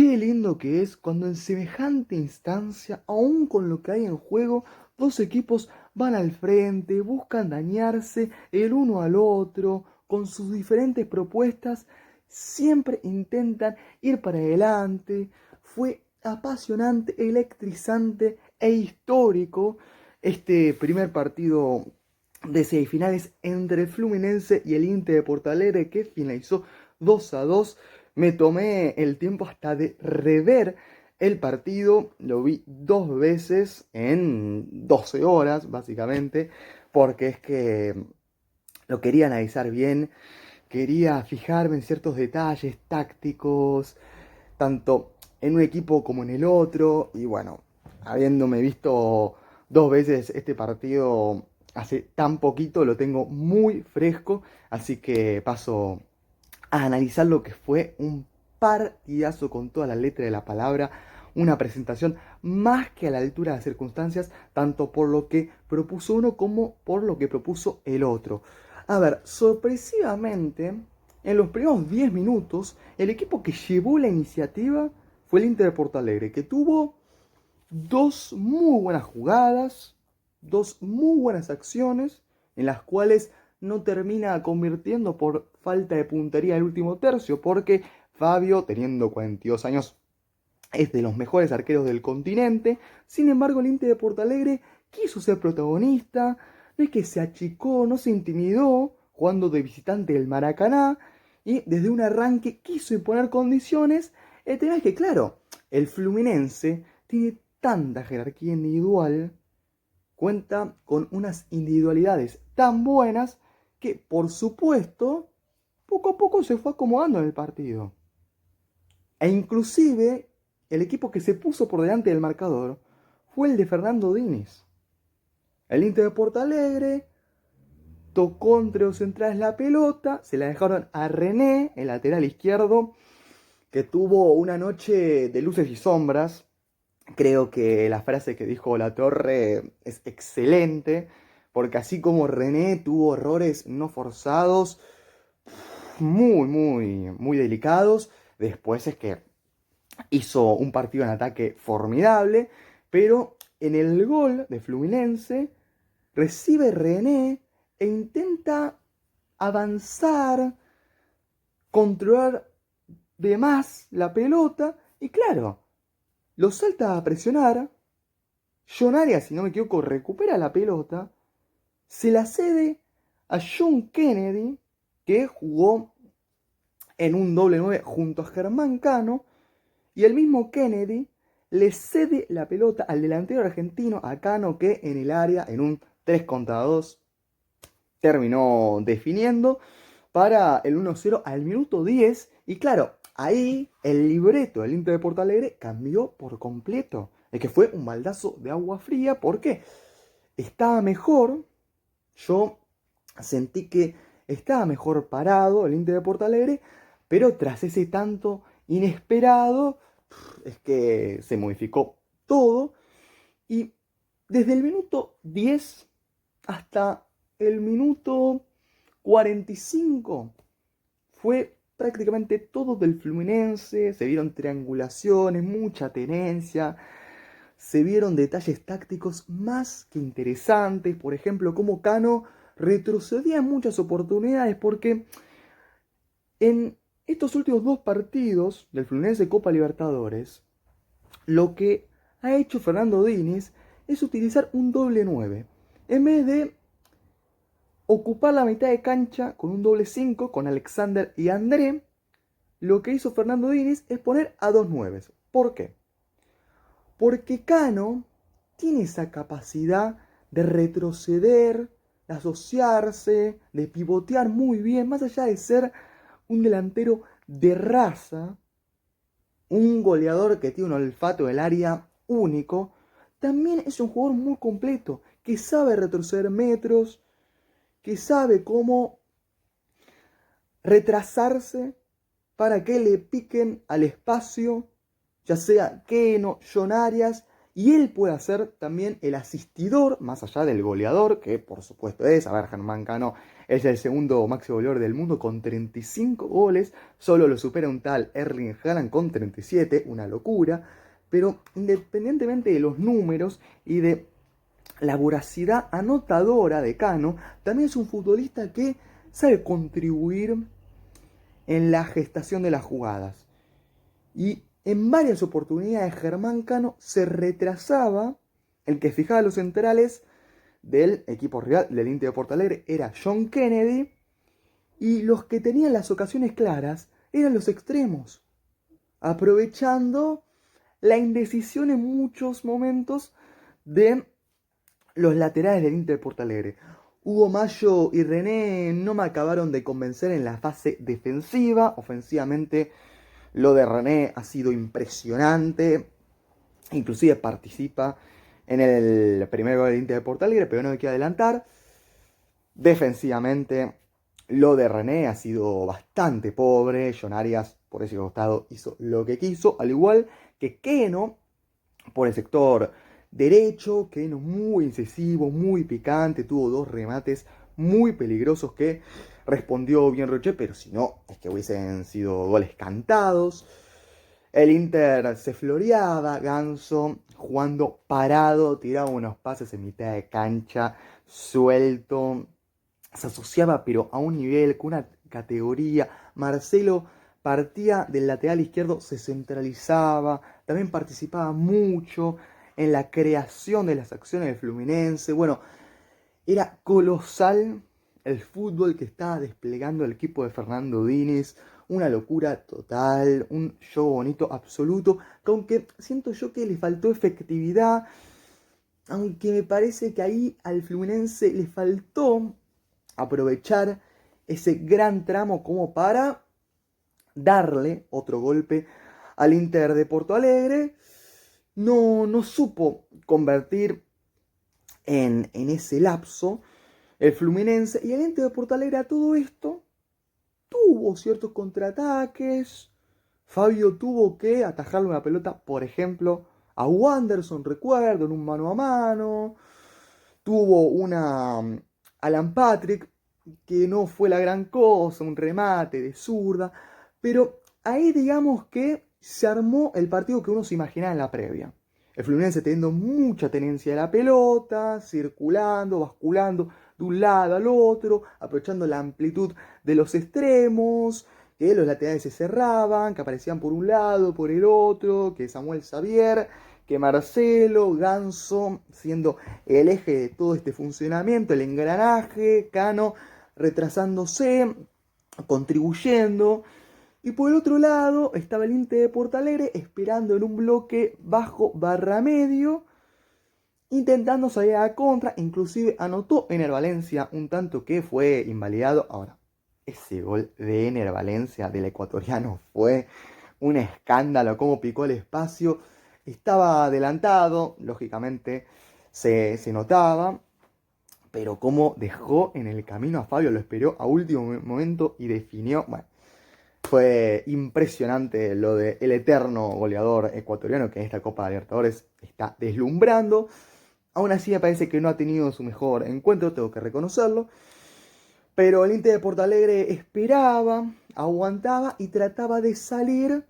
Qué lindo que es cuando en semejante instancia, aún con lo que hay en juego, dos equipos van al frente, buscan dañarse el uno al otro, con sus diferentes propuestas, siempre intentan ir para adelante. Fue apasionante, electrizante e histórico este primer partido de semifinales entre el Fluminense y el Inter de Porto Alegre, que finalizó 2-2. Me tomé el tiempo hasta de rever el partido, lo vi dos veces en 12 horas, básicamente, porque es que lo quería analizar bien, quería fijarme en ciertos detalles tácticos, tanto en un equipo como en el otro, y bueno, habiéndome visto dos veces este partido hace tan poquito, lo tengo muy fresco, así que paso a analizar lo que fue un partidazo con toda la letra de la palabra, una presentación más que a la altura de las circunstancias, tanto por lo que propuso uno como por lo que propuso el otro. A ver, sorpresivamente, en los primeros 10 minutos, el equipo que llevó la iniciativa fue el Inter de Porto Alegre, que tuvo dos muy buenas jugadas, dos muy buenas acciones, en las cuales no termina convirtiendo por falta de puntería el último tercio, porque Fabio, teniendo 42 años, es de los mejores arqueros del continente. Sin embargo, el Inter de Porto Alegre quiso ser protagonista, no es que se achicó, no se intimidó, jugando de visitante del Maracaná, y desde un arranque quiso imponer condiciones. El tema es que, claro, el Fluminense tiene tanta jerarquía individual, cuenta con unas individualidades tan buenas que, por supuesto, poco a poco se fue acomodando en el partido. E inclusive el equipo que se puso por delante del marcador fue el de Fernando Diniz. El Inter de Porto Alegre tocó entre los centrales la pelota, se la dejaron a René, el lateral izquierdo, que tuvo una noche de luces y sombras. Creo que la frase que dijo La Torre es excelente, porque así como René tuvo errores no forzados, muy delicados, después es que hizo un partido en ataque formidable, pero en el gol de Fluminense recibe René e intenta avanzar, controlar de más la pelota y claro, lo salta a presionar. John Arias, si no me equivoco, recupera la pelota, se la cede a John Kennedy, que jugó en un doble 9 junto a Germán Cano, y el mismo Kennedy le cede la pelota al delantero argentino, a Cano, que en el área, en un 3 contra 2, terminó definiendo para el 1-0 al minuto 10. Y claro, ahí el libreto del Inter de Porto Alegre cambió por completo. Es que fue un baldazo de agua fría porque estaba mejor. Yo sentí que estaba mejor parado el Inter de Porto Alegre, pero tras ese tanto inesperado, es que se modificó todo. Y desde el minuto 10 hasta el minuto 45 fue prácticamente todo del Fluminense, se vieron triangulaciones, mucha tenencia, se vieron detalles tácticos más que interesantes, por ejemplo, cómo Cano retrocedía en muchas oportunidades, porque en estos últimos dos partidos del Fluminense Copa Libertadores, lo que ha hecho Fernando Diniz es utilizar un doble 9. En vez de ocupar la mitad de cancha con un doble 5 con Alexander y André, lo que hizo Fernando Diniz es poner a dos 9. ¿Por qué? Porque Cano tiene esa capacidad de retroceder, de asociarse, de pivotear muy bien, más allá de ser un delantero de raza, un goleador que tiene un olfato del área único, también es un jugador muy completo, que sabe retroceder metros, que sabe cómo retrasarse para que le piquen al espacio, ya sea Keno, John Arias, y él puede ser también el asistidor, más allá del goleador, que por supuesto es, a ver, Germán Cano Es el segundo máximo goleador del mundo con 35 goles. Solo lo supera un tal Erling Haaland con 37, una locura. Pero independientemente de los números y de la voracidad anotadora de Cano, también es un futbolista que sabe contribuir en la gestación de las jugadas. Y en varias oportunidades Germán Cano se retrasaba. El que fijaba los centrales del equipo rival del Inter de Porto Alegre era John Kennedy, y los que tenían las ocasiones claras eran los extremos, aprovechando la indecisión en muchos momentos de los laterales del Inter de Porto Alegre. Hugo Mayo y René no me acabaron de convencer en la fase defensiva. Ofensivamente, lo de René ha sido impresionante. Inclusive participa en el primer gol del Inter de Porto Alegre, pero no me quiero adelantar. Defensivamente, lo de René ha sido bastante pobre. John Arias, por ese costado, hizo lo que quiso, al igual que Keno, por el sector derecho. Keno muy incisivo, muy picante, tuvo dos remates muy peligrosos que respondió bien Roche, pero si no, es que hubiesen sido goles cantados. El Inter se floreaba, Ganso jugando parado, tiraba unos pases en mitad de cancha, suelto, se asociaba pero a un nivel, con una categoría. Marcelo partía del lateral izquierdo, se centralizaba, también participaba mucho en la creación de las acciones del Fluminense. Bueno, era colosal el fútbol que estaba desplegando el equipo de Fernando Diniz. Una locura total, un juego bonito absoluto, aunque siento yo que le faltó efectividad, aunque me parece que ahí al Fluminense le faltó aprovechar ese gran tramo como para darle otro golpe al Inter de Porto Alegre. No supo convertir en ese lapso el Fluminense, y el Inter de Porto Alegre a todo esto tuvo ciertos contraataques. Fabio tuvo que atajarle una pelota, por ejemplo, a Wanderson, recuerdo, en un mano a mano. Tuvo una Alan Patrick, que no fue la gran cosa, un remate de zurda. Pero ahí digamos que se armó el partido que uno se imaginaba en la previa. El Fluminense teniendo mucha tenencia de la pelota, circulando, basculando de un lado al otro, aprovechando la amplitud de los extremos, que los laterales se cerraban, que aparecían por un lado, por el otro, que Samuel Xavier, que Marcelo, Ganso, siendo el eje de todo este funcionamiento, el engranaje, Cano retrasándose, contribuyendo. Y por el otro lado estaba el Inter de Porto Alegre esperando en un bloque bajo barra medio, intentando salir a la contra. Inclusive anotó Ener Valencia un tanto que fue invalidado. Ahora, ese gol de Ener Valencia del ecuatoriano fue un escándalo, cómo picó el espacio. Estaba adelantado, lógicamente se notaba, pero cómo dejó en el camino a Fabio, lo esperó a último momento y definió. Bueno, fue impresionante lo de el eterno goleador ecuatoriano, que en esta Copa de Libertadores está deslumbrando. Aún así me parece que no ha tenido su mejor encuentro, tengo que reconocerlo. Pero el Inter de Porto Alegre esperaba, aguantaba y trataba de salir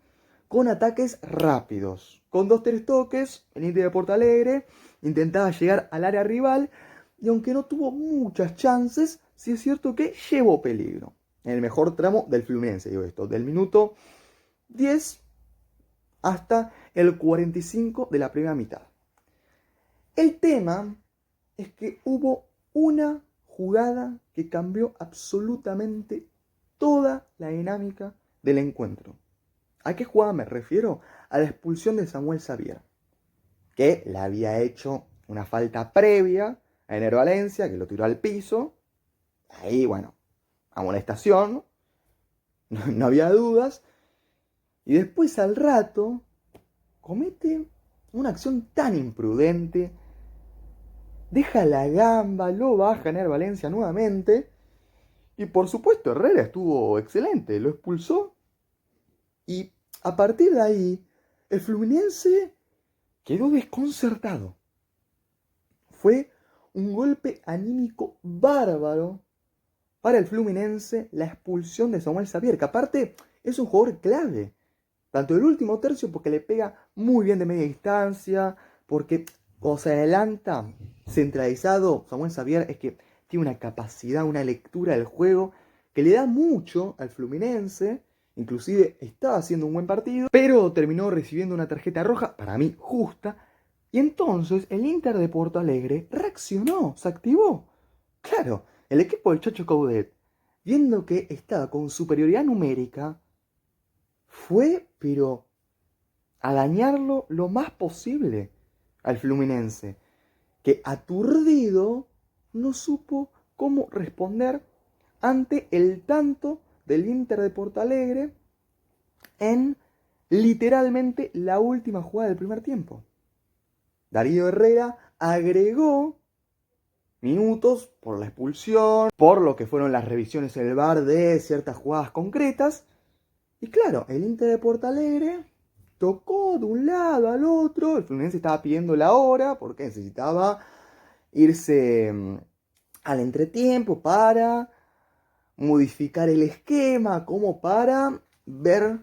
con ataques rápidos. Con 2-3 toques, el Inter de Porto Alegre intentaba llegar al área rival, y aunque no tuvo muchas chances, sí es cierto que llevó peligro. En el mejor tramo del Fluminense, digo esto, del minuto 10 hasta el 45 de la primera mitad. El tema es que hubo una jugada que cambió absolutamente toda la dinámica del encuentro. ¿A qué jugada me refiero? A la expulsión de Samuel Xavier, que le había hecho una falta previa a Ener Valencia, que lo tiró al piso. Ahí, bueno, amonestación, no había dudas. Y después al rato comete una acción tan imprudente, deja la gamba, lo baja Ener Valencia nuevamente. Y por supuesto Herrera estuvo excelente, lo expulsó. Y a partir de ahí, el Fluminense quedó desconcertado. Fue un golpe anímico bárbaro para el Fluminense la expulsión de Samuel Xavier, que aparte es un jugador clave. Tanto el último tercio porque le pega muy bien de media distancia, porque cuando se adelanta centralizado, Samuel Xavier es que tiene una capacidad, una lectura del juego que le da mucho al Fluminense. Inclusive estaba haciendo un buen partido, pero terminó recibiendo una tarjeta roja, para mí justa. Y entonces el Inter de Porto Alegre reaccionó, se activó. Claro, el equipo del Chacho Coudet, viendo que estaba con superioridad numérica, fue, pero a dañarlo lo más posible al Fluminense, que aturdido no supo cómo responder ante el tanto del Inter de Porto Alegre en literalmente la última jugada del primer tiempo. Darío Herrera agregó minutos por la expulsión, por lo que fueron las revisiones en el VAR de ciertas jugadas concretas. Y claro, el Inter de Porto Alegre tocó de un lado al otro. El Fluminense estaba pidiendo la hora porque necesitaba irse al entretiempo para modificar el esquema, como para ver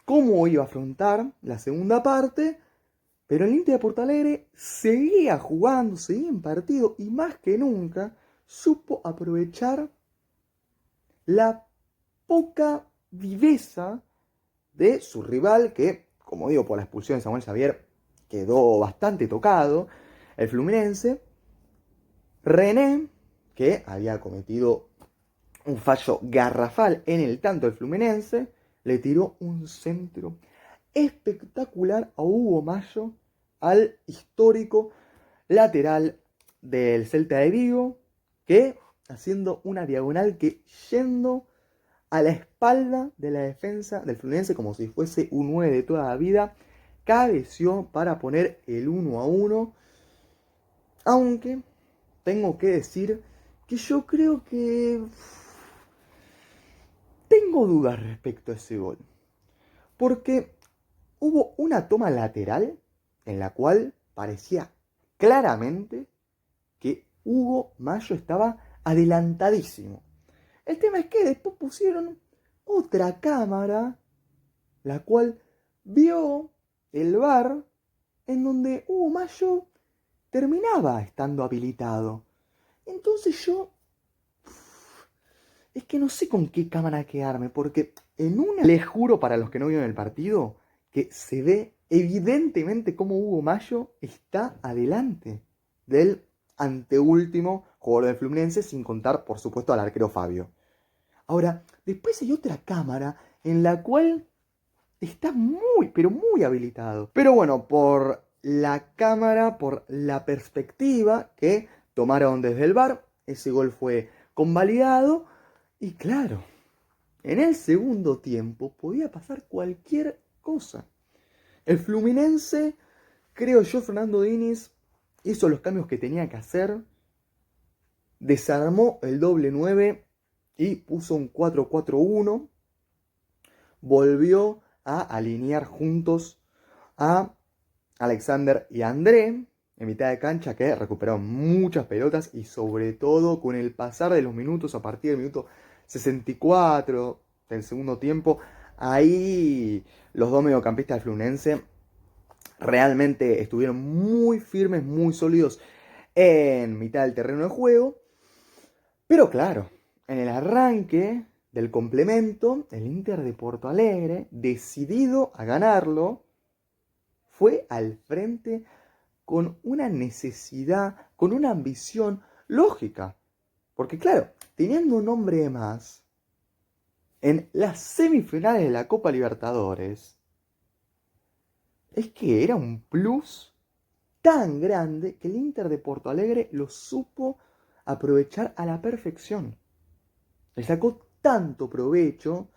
cómo iba a afrontar la segunda parte. Pero el Inter de Porto Alegre seguía jugando, seguía en partido y más que nunca supo aprovechar la poca viveza de su rival que, como digo, por la expulsión de Samuel Xavier quedó bastante tocado, el Fluminense. René, que había cometido un fallo garrafal en el tanto del Fluminense, le tiró un centro espectacular a Hugo Mayo, al histórico lateral del Celta de Vigo, que haciendo una diagonal que yendo a la espalda de la defensa del Fluminense como si fuese un 9 de toda la vida, cabeció para poner el 1-1, aunque tengo que decir que yo creo que tengo dudas respecto a ese gol, porque hubo una toma lateral en la cual parecía claramente que Hugo Mayo estaba adelantadísimo. El tema es que después pusieron otra cámara, la cual vio el VAR, en donde Hugo Mayo terminaba estando habilitado. Entonces yo, es que no sé con qué cámara quedarme, porque en una, les juro para los que no vieron el partido, que se ve evidentemente cómo Hugo Mayo está adelante del anteúltimo jugador del Fluminense, sin contar, por supuesto, al arquero Fabio. Ahora, después hay otra cámara en la cual está muy, pero muy habilitado. Pero bueno, por la cámara, por la perspectiva que tomaron desde el VAR, ese gol fue convalidado. Y claro, en el segundo tiempo podía pasar cualquier cosa. El Fluminense, creo yo, Fernando Diniz hizo los cambios que tenía que hacer, desarmó el doble 9 y puso un 4-4-1, volvió a alinear juntos a Alexander y André en mitad de cancha, que recuperaron muchas pelotas y sobre todo con el pasar de los minutos, a partir del minuto 64 del segundo tiempo, ahí los dos mediocampistas del Fluminense realmente estuvieron muy firmes, muy sólidos en mitad del terreno de juego. Pero claro, en el arranque del complemento, el Inter de Porto Alegre, decidido a ganarlo, fue al frente con una necesidad, con una ambición lógica. Porque claro, teniendo un hombre más, en las semifinales de la Copa Libertadores, es que era un plus tan grande que el Inter de Porto Alegre lo supo aprovechar a la perfección. Le sacó tanto provecho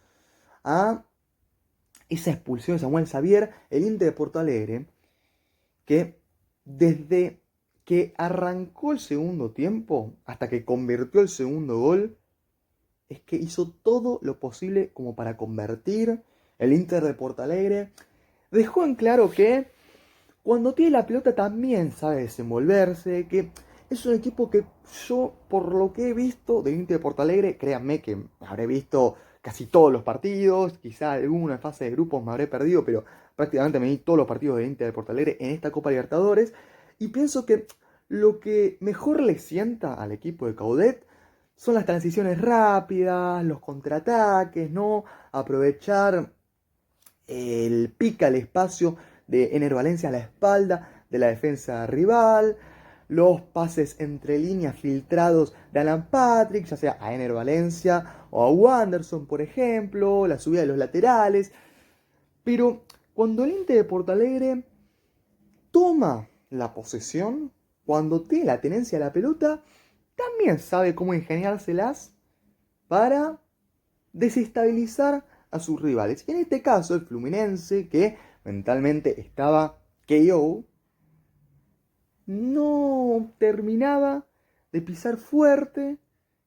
a esa expulsión de Samuel Xavier, el Inter de Porto Alegre, que desde que arrancó el segundo tiempo hasta que convirtió el segundo gol, es que hizo todo lo posible como para convertir. El Inter de Porto Alegre dejó en claro que cuando tiene la pelota también sabe desenvolverse, que Es un equipo que yo, por lo que he visto del Inter de Porto Alegre, créanme que habré visto casi todos los partidos, quizá alguno en fase de grupos me habré perdido, pero prácticamente me vi todos los partidos del Inter de Porto Alegre en esta Copa Libertadores. Y pienso que lo que mejor le sienta al equipo de Caudet son las transiciones rápidas, los contraataques, ¿no? Aprovechar el pica el espacio de Ener Valencia a la espalda de la defensa rival, los pases entre líneas filtrados de Alan Patrick, ya sea a Ener Valencia o a Wanderson, por ejemplo, la subida de los laterales. Pero cuando el Inter de Porto Alegre toma la posesión, cuando tiene la tenencia de la pelota, también sabe cómo ingeniárselas para desestabilizar a sus rivales. Y en este caso, el Fluminense, que mentalmente estaba KO, no terminaba de pisar fuerte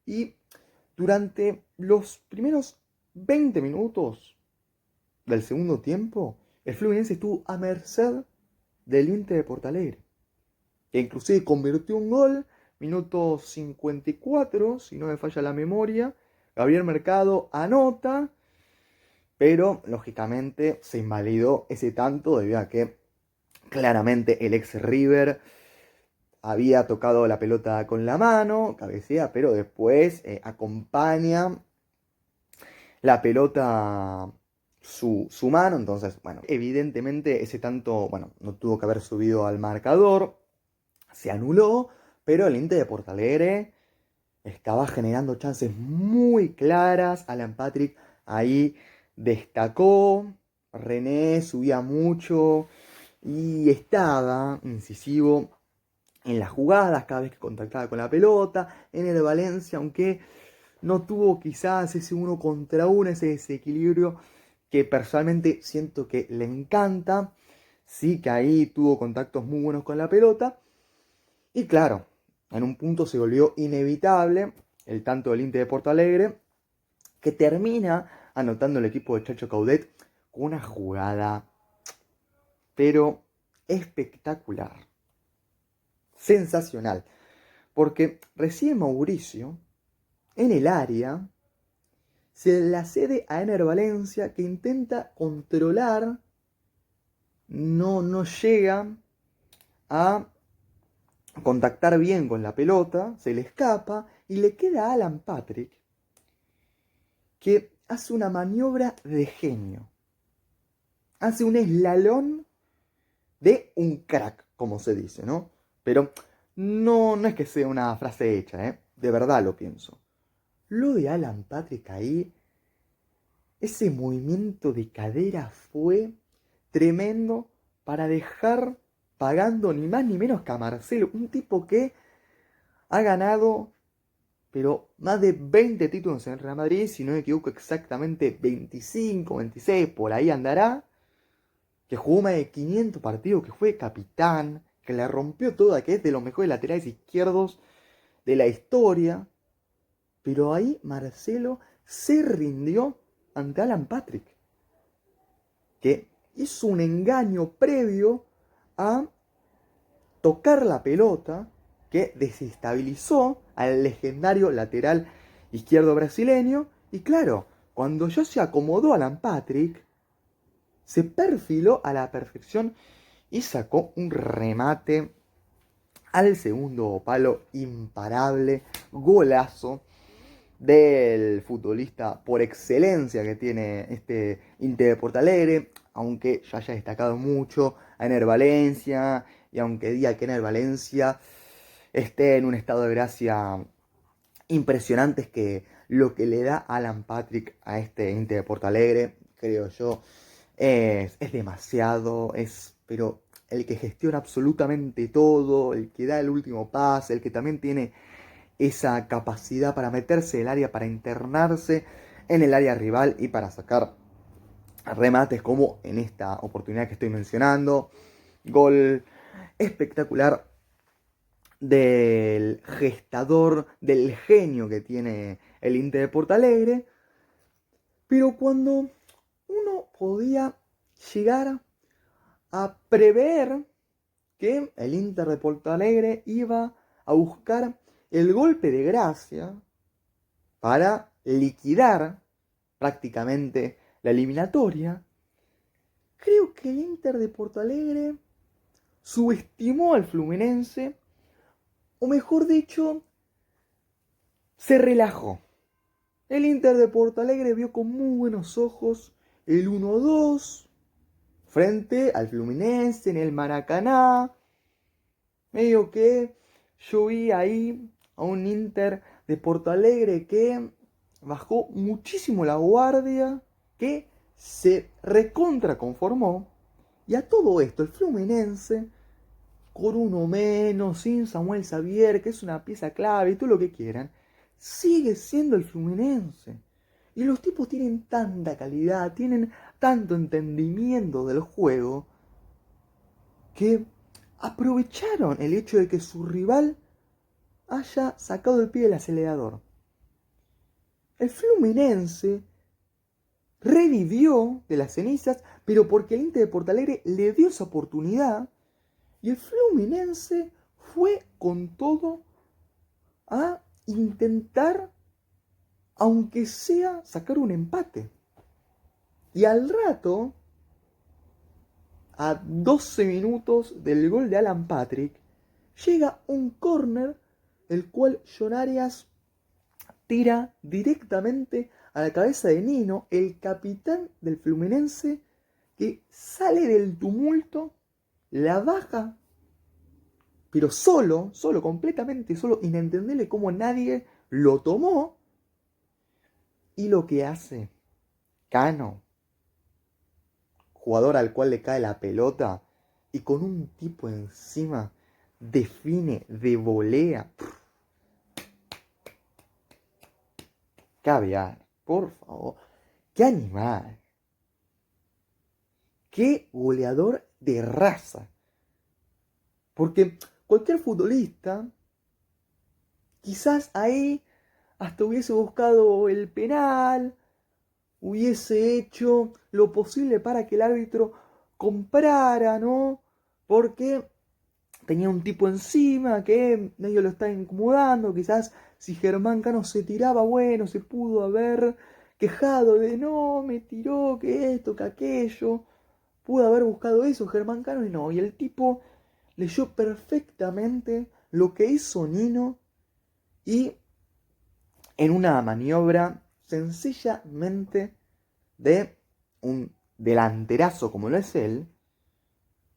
y durante los primeros 20 minutos del segundo tiempo, el Fluminense estuvo a merced del Inter de Porto Alegre, que inclusive convirtió un gol, minuto 54, si no me falla la memoria. Gabriel Mercado anota, pero lógicamente se invalidó ese tanto debido a que claramente el ex River había tocado la pelota con la mano, cabecea, pero después acompaña la pelota su mano. Entonces, bueno, evidentemente ese tanto, bueno, no tuvo que haber subido al marcador, se anuló, pero el Inter de Porto Alegre estaba generando chances muy claras. Alan Patrick ahí destacó, René subía mucho y estaba incisivo en las jugadas cada vez que contactaba con la pelota. En el Valencia, aunque no tuvo quizás ese uno contra uno, ese desequilibrio que personalmente siento que le encanta, sí que ahí tuvo contactos muy buenos con la pelota. Y claro, en un punto se volvió inevitable el tanto del Inter de Porto Alegre, que termina anotando el equipo de Chacho Caudet con una jugada, pero espectacular, sensacional, porque recibe Mauricio en el área, se la cede a Ener Valencia, que intenta controlar, no llega a contactar bien con la pelota, se le escapa y le queda a Alan Patrick, que hace una maniobra de genio. Hace un eslalón de un crack, como se dice, ¿no? Pero no es que sea una frase hecha, ¿eh? De verdad lo pienso. Lo de Alan Patrick ahí, ese movimiento de cadera fue tremendo para dejar pagando ni más ni menos que a Marcelo, un tipo que ha ganado pero más de 20 títulos en el Real Madrid, si no me equivoco exactamente 25, 26, por ahí andará, que jugó más de 500 partidos, que fue capitán, que le rompió toda, que es de los mejores laterales izquierdos de la historia, pero ahí Marcelo se rindió ante Alan Patrick, que hizo un engaño previo a tocar la pelota que desestabilizó al legendario lateral izquierdo brasileño. Y claro, cuando ya se acomodó Alan Patrick, se perfiló a la perfección y sacó un remate al segundo palo imparable, golazo del futbolista por excelencia que tiene este Inter de Porto Alegre, aunque ya haya destacado mucho a Ener Valencia, y aunque diga que Ener Valencia esté en un estado de gracia impresionante, es que lo que le da Alan Patrick a este Inter de Porto Alegre, creo yo, es demasiado, pero el que gestiona absolutamente todo, el que da el último pase, el que también tiene esa capacidad para meterse en el área, para internarse en el área rival y para sacar remates como en esta oportunidad que estoy mencionando. Gol espectacular del gestador, del genio que tiene el Inter de Porto Alegre. Pero cuando uno podía llegar a prever que el Inter de Porto Alegre iba a buscar el golpe de gracia para liquidar prácticamente la eliminatoria, creo que el Inter de Porto Alegre subestimó al Fluminense, o mejor dicho, se relajó. El Inter de Porto Alegre vio con muy buenos ojos el 1-2 frente al Fluminense en el Maracaná. Medio que yo vi ahí a un Inter de Porto Alegre que bajó muchísimo la guardia, que se recontra conformó. Y a todo esto, el Fluminense, con uno menos, sin Samuel Xavier, que es una pieza clave y todo lo que quieran, sigue siendo el Fluminense. Y los tipos tienen tanta calidad, tienen tanto entendimiento del juego, que aprovecharon el hecho de que su rival haya sacado el pie del acelerador. El Fluminense revivió de las cenizas, pero porque el Inter de Porto Alegre le dio esa oportunidad, y el Fluminense fue con todo a intentar, aunque sea, sacar un empate. Y al rato, a 12 minutos del gol de Alan Patrick, llega un córner, el cual John Arias tira directamente a la cabeza de Nino, el capitán del Fluminense, que sale del tumulto, la baja, pero solo, completamente solo, inentendible cómo nadie lo tomó. Y lo que hace Cano, jugador al cual le cae la pelota, y con un tipo encima define de volea. Caviar, por favor. ¡Qué animal! ¡Qué goleador de raza! Porque cualquier futbolista, quizás ahí hasta hubiese buscado el penal, hubiese hecho lo posible para que el árbitro comprara, ¿no? Porque tenía un tipo encima que medio lo está incomodando. Quizás si Germán Cano se tiraba, bueno, se pudo haber quejado de no, me tiró, que esto, que aquello. Pudo haber buscado eso Germán Cano y no. Y el tipo leyó perfectamente lo que hizo Nino, y en una maniobra sencillamente de un delanterazo como lo es él,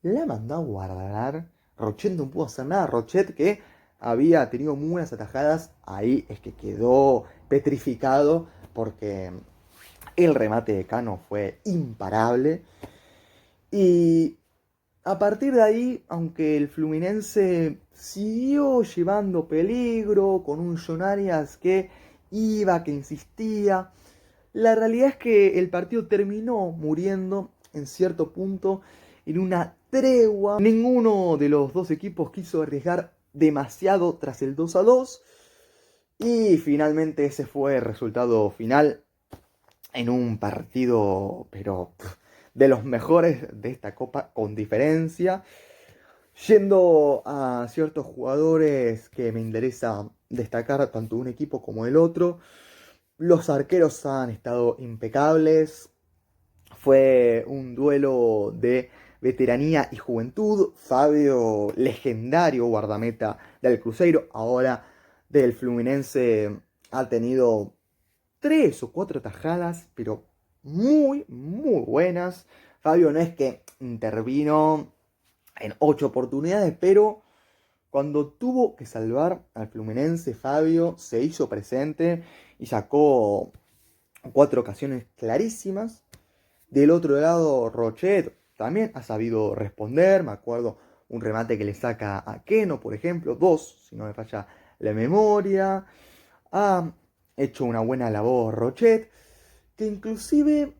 la mandó a guardar. Rochet no pudo hacer nada. Rochet, que había tenido muy buenas atajadas, ahí es que quedó petrificado, porque el remate de Cano fue imparable. Y a partir de ahí, aunque el Fluminense siguió llevando peligro con un John Arias que iba, que insistía, la realidad es que el partido terminó muriendo en cierto punto en una tregua. Ninguno de los dos equipos quiso arriesgar demasiado tras el 2-2. Y finalmente ese fue el resultado final en un partido, pero de los mejores de esta copa con diferencia. Yendo a ciertos jugadores que me interesa destacar, tanto un equipo como el otro. Los arqueros han estado impecables. Fue un duelo de veteranía y juventud. Fabio, legendario guardameta del Cruzeiro, ahora del Fluminense, ha tenido 3 o 4 tajadas, pero muy, muy buenas. Fabio no es que intervino en 8 oportunidades, pero cuando tuvo que salvar al Fluminense, Fabio se hizo presente y sacó 4 ocasiones clarísimas. Del otro lado, Rochet también ha sabido responder. Me acuerdo un remate que le saca a Keno, por ejemplo, 2, si no me falla la memoria. Ha hecho una buena labor Rochet, que inclusive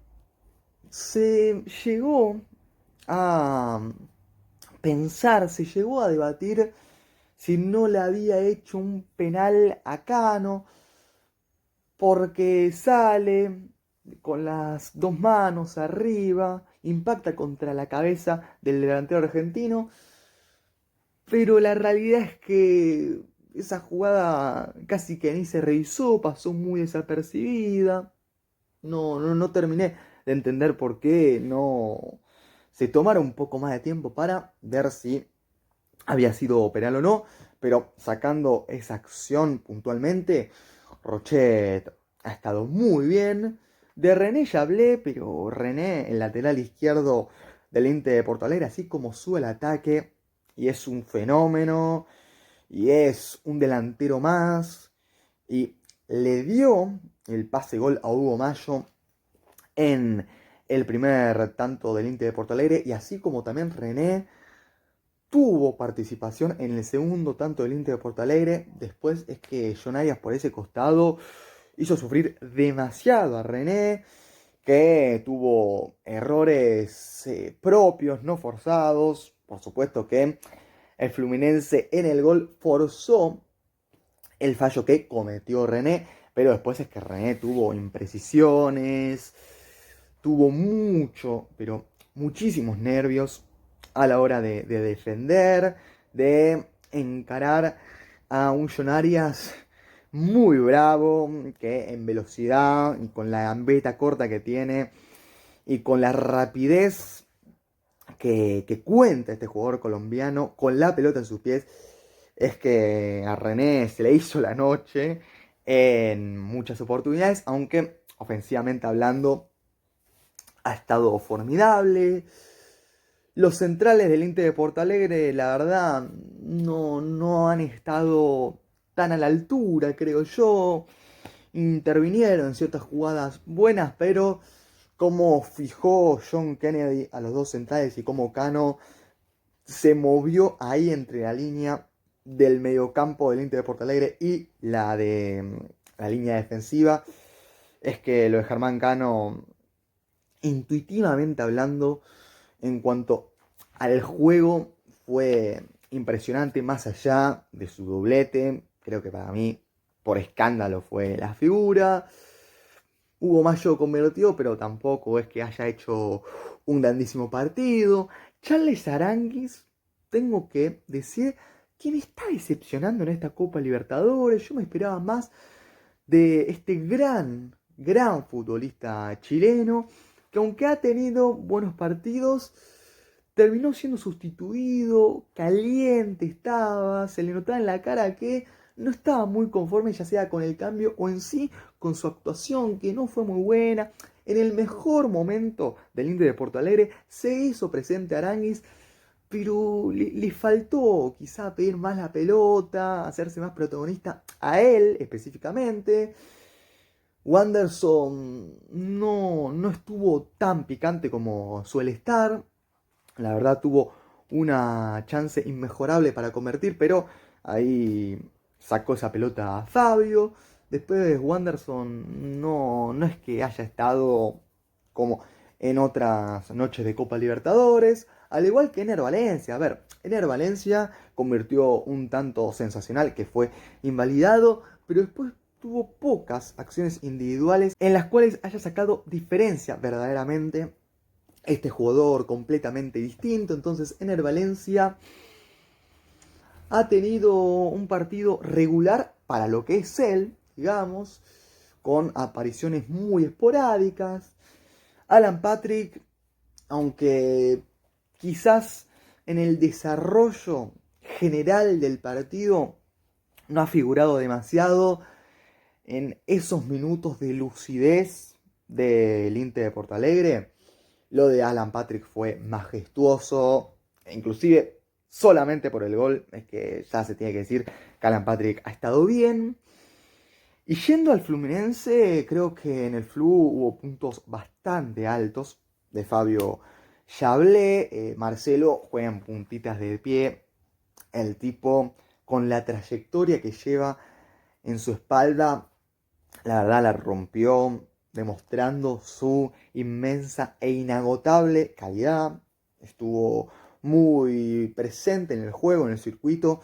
se llegó a pensar, se llegó a debatir si no le había hecho un penal a Cano, porque sale con las dos manos arriba, impacta contra la cabeza del delantero argentino, pero la realidad es que esa jugada casi que ni se revisó, pasó muy desapercibida. No terminé de entender por qué no se tomara un poco más de tiempo para ver si había sido penal o no, pero sacando esa acción puntualmente, Rochet ha estado muy bien. De René ya hablé, pero René, el lateral izquierdo del Inter de Porto Alegre, así como sube el ataque, y es un fenómeno, y es un delantero más, y le dio el pase gol a Hugo Mayo en el primer tanto del Inter de Porto Alegre, y así como también René tuvo participación en el segundo tanto del Inter de Porto Alegre. Después es que John Arias por ese costado hizo sufrir demasiado a René, que tuvo errores propios, no forzados. Por supuesto que el Fluminense en el gol forzó el fallo que cometió René, pero después es que René tuvo imprecisiones, tuvo mucho, pero muchísimos nervios a la hora de defender, de encarar a un John Arias muy bravo, que en velocidad y con la gambeta corta que tiene y con la rapidez que cuenta este jugador colombiano con la pelota en sus pies, es que a René se le hizo la noche en muchas oportunidades, aunque ofensivamente hablando ha estado formidable. Los centrales del Inter de Porto Alegre, la verdad, no han estado tan a la altura, creo yo. Intervinieron en ciertas jugadas buenas, pero como fijó John Kennedy a los dos centrales y como Cano se movió ahí entre la línea del mediocampo del Inter de Porto Alegre y la de la línea defensiva, es que lo de Germán Cano, intuitivamente hablando, en cuanto al juego, fue impresionante, más allá de su doblete. Creo que para mí, por escándalo, fue la figura. Hugo Mayo convirtió, pero tampoco es que haya hecho un grandísimo partido. Charles Aranguis, tengo que decir que me está decepcionando en esta Copa Libertadores. Yo me esperaba más de este gran futbolista chileno, que aunque ha tenido buenos partidos, terminó siendo sustituido, caliente estaba, se le notaba en la cara que no estaba muy conforme, ya sea con el cambio o en sí con su actuación, que no fue muy buena. En el mejor momento del Inter de Porto Alegre se hizo presente Aranguis, pero le faltó quizá pedir más la pelota, hacerse más protagonista a él específicamente. Wanderson no estuvo tan picante como suele estar. La verdad tuvo una chance inmejorable para convertir, pero ahí sacó esa pelota a Fabio. Después Wanderson no es que haya estado como en otras noches de Copa Libertadores, al igual que Ener Valencia. A ver, Ener Valencia convirtió un tanto sensacional que fue invalidado, pero después tuvo pocas acciones individuales en las cuales haya sacado diferencia verdaderamente este jugador completamente distinto. Entonces Ener Valencia ha tenido un partido regular para lo que es él, digamos, con apariciones muy esporádicas. Alan Patrick, aunque quizás en el desarrollo general del partido no ha figurado demasiado, en esos minutos de lucidez del Inter de Porto Alegre, lo de Alan Patrick fue majestuoso, inclusive solamente por el gol, es que ya se tiene que decir que Alan Patrick ha estado bien. Y yendo al Fluminense, creo que en el Flu hubo puntos bastante altos. De Fabio ya hablé, Marcelo juega en puntitas de pie, el tipo con la trayectoria que lleva en su espalda, la verdad la rompió, demostrando su inmensa e inagotable calidad. Estuvo muy presente en el juego, en el circuito,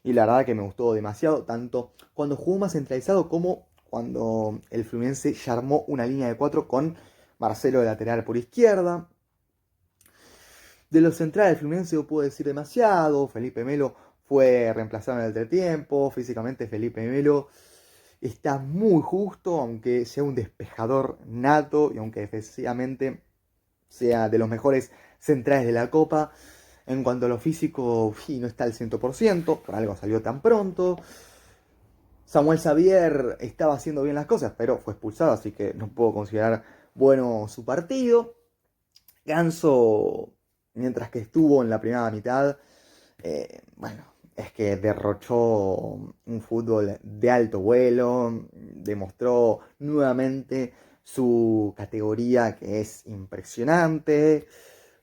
y la verdad que me gustó demasiado, tanto cuando jugó más centralizado como cuando el Fluminense ya armó una línea de 4 con Marcelo de lateral por izquierda. De los centrales del Fluminense no puedo decir demasiado. Felipe Melo fue reemplazado en el entretiempo. Físicamente Felipe Melo está muy justo, aunque sea un despejador nato y aunque defensivamente sea de los mejores centrales de la Copa. En cuanto a lo físico, no está al 100%, por algo salió tan pronto. Samuel Xavier estaba haciendo bien las cosas, pero fue expulsado, así que no puedo considerar bueno su partido. Ganso, mientras que estuvo en la primera mitad, bueno, es que derrochó un fútbol de alto vuelo, demostró nuevamente su categoría que es impresionante.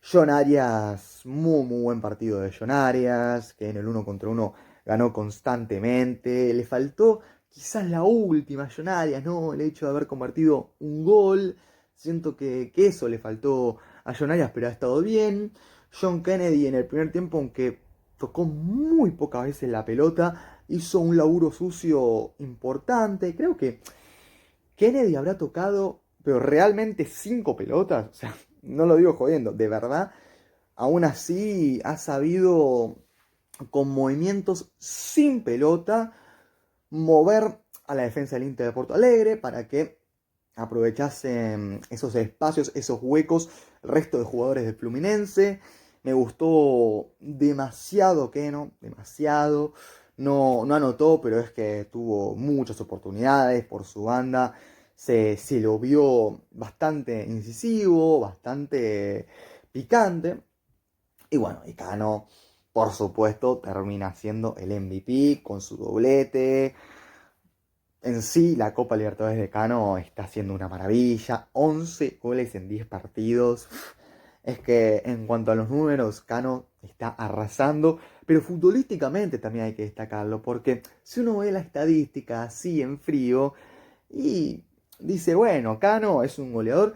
John Arias, muy buen partido de John Arias, que en el uno contra uno ganó constantemente. Le faltó quizás la última John Arias, ¿no? El hecho de haber convertido un gol. Siento que eso le faltó a John Arias, pero ha estado bien. John Kennedy en el primer tiempo, aunque tocó muy pocas veces la pelota, hizo un laburo sucio importante. Creo que Kennedy habrá tocado, pero realmente 5 pelotas. O sea, no lo digo jodiendo, de verdad. Aún así ha sabido, con movimientos sin pelota, mover a la defensa del Inter de Porto Alegre para que aprovechasen esos espacios, esos huecos, el resto de jugadores del Fluminense. Me gustó demasiado Keno, demasiado. No anotó, pero es que tuvo muchas oportunidades por su banda. Se lo vio bastante incisivo, bastante picante. Y bueno, y Cano, por supuesto, termina siendo el MVP con su doblete. En sí, la Copa Libertadores de Cano está siendo una maravilla. 11 goles en 10 partidos. Es que en cuanto a los números, Cano está arrasando. Pero futbolísticamente también hay que destacarlo. Porque si uno ve la estadística así en frío y dice, bueno, Cano es un goleador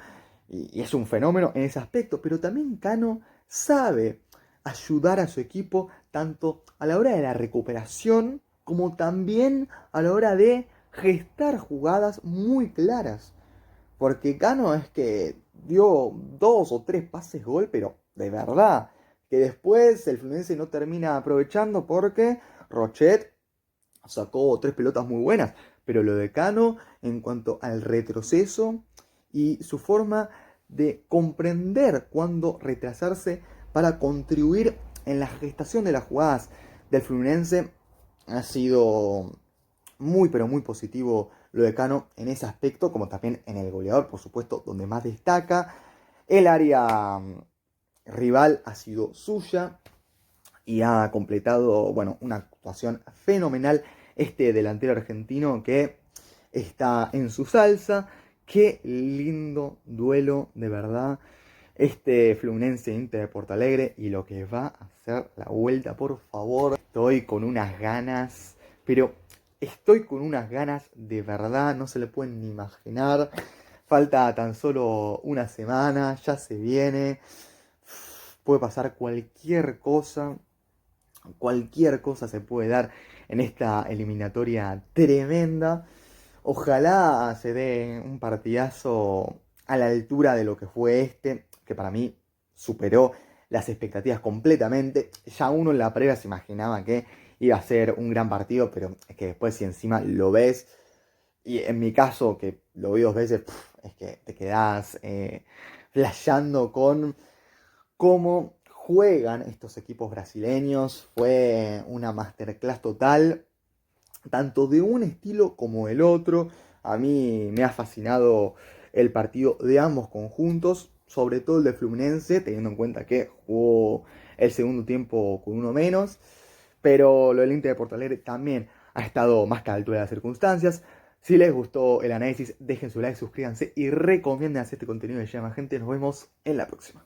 y es un fenómeno en ese aspecto. Pero también Cano sabe ayudar a su equipo tanto a la hora de la recuperación como también a la hora de gestar jugadas muy claras. Porque Cano es que dio 2 o 3 pases gol, pero de verdad. Que después el Fluminense no termina aprovechando porque Rochet sacó 3 pelotas muy buenas. Pero lo de Cano, en cuanto al retroceso y su forma de comprender cuándo retrasarse para contribuir en la gestación de las jugadas del Fluminense, ha sido muy pero muy positivo lo de Cano en ese aspecto, como también en el goleador, por supuesto, donde más destaca. El área rival ha sido suya y ha completado, bueno, una actuación fenomenal este delantero argentino que está en su salsa. Qué lindo duelo, de verdad. Este Fluminense Inter de Porto Alegre y lo que va a hacer la vuelta, por favor. Estoy con unas ganas, pero estoy con unas ganas de verdad, no se le pueden ni imaginar. Falta tan solo una semana, ya se viene. Puede pasar cualquier cosa se puede dar en esta eliminatoria tremenda. Ojalá se dé un partidazo a la altura de lo que fue este, que para mí superó las expectativas completamente. Ya uno en la previa se imaginaba que iba a ser un gran partido, pero es que después si encima lo ves, y en mi caso que lo vi 2 veces, es que te quedás flasheando con cómo juegan estos equipos brasileños. Fue una masterclass total, tanto de un estilo como del otro. A mí me ha fascinado el partido de ambos conjuntos, sobre todo el de Fluminense, teniendo en cuenta que jugó el segundo tiempo con uno menos. Pero lo del Inter de Porto Alegre también ha estado más que a la altura de las circunstancias. Si les gustó el análisis, dejen su like, suscríbanse y recomienden hacer este contenido que llama gente. Nos vemos en la próxima.